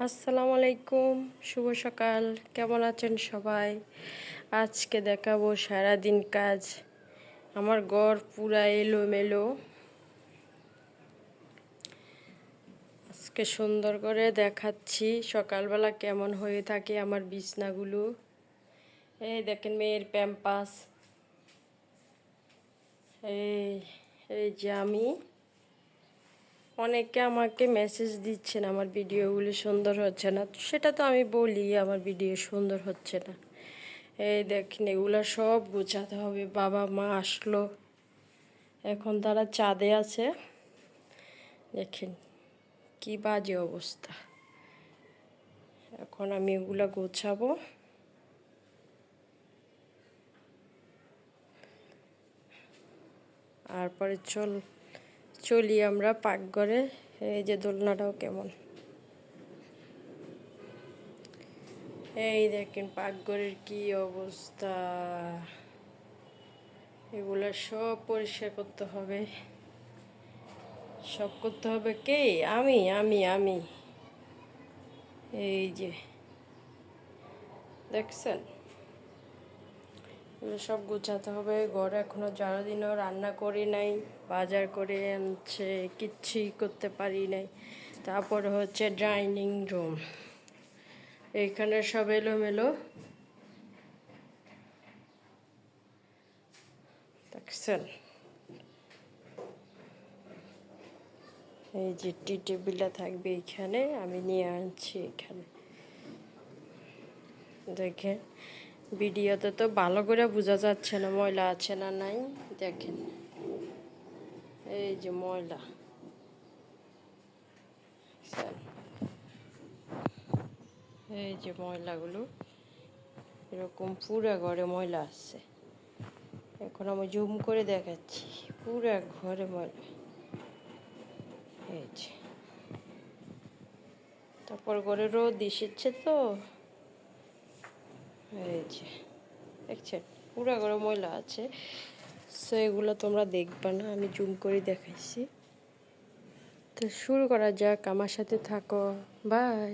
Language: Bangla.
আসসালামু আলাইকুম, শুভ সকাল। কেমন আছেন সবাই? আজকে দেখাবো সারাদিন কাজ। আমার ঘর পুরা এলোমেলো। আজকে সুন্দর করে দেখাচ্ছি সকালবেলা কেমন হয়ে থাকে আমার বিছনাগুলো। এই দেখেন মেয়ের প্যাম্পাস। এই এই যে আমি, অনেকে আমাকে মেসেজ দিচ্ছেন আমার ভিডিওগুলো সুন্দর হচ্ছে না, সেটা তো আমি বলি আমার ভিডিও সুন্দর হচ্ছে না। এই দেখেন এগুলো সব গোছাতে হবে। বাবা মা আসলো, এখন তারা চাঁদে আছে। দেখেন কি বাজে অবস্থা। এখন আমি এগুলো গোছাবো। তারপরে চলি আমরা পাকঘরে। এই যে দোলনাটাও কেমন, এই দেখেন পাকঘরের কি অবস্থা। এগুলো সব পরিষ্কার করতে হবে, সব করতে হবে। কে? আমি আমি আমি এই যে দেখছেন, এগুলো সব গুছাতে হবে। ঘরে এখনো ঝাড়ু দিনও, রান্না করি নাই, বাজার করে আনছে, কিচ্ছুই করতে পারি নাই। তারপরে হচ্ছে ডাইনিং রুম, এইখানে সব এলোমেলো দেখছেন। এই যে টি টেবিলটা থাকবে এখানে, আমি নিয়ে আনছি এখানে। দেখেন ভিডিওতে তো ভালো করে বোঝা যাচ্ছে না ময়লা আছে না নাই। দেখেন এই যে ময়লা, এই যে ময়লাগুলো এরকম পুরা ঘরে ময়লা আছে। এখন আমি জুম করে দেখাচ্ছি, পুরা ঘরে ময়লা। এই যে তারপর ঘরে রোদ এসেছে তো, এই যে দেখছেন পুরা ঘরে ময়লা আছে। সো এগুলো তোমরা দেখবা না, আমি জুম করে দেখাইছি। তো শুরু করা যাক, আমার সাথে থাকো। বাই।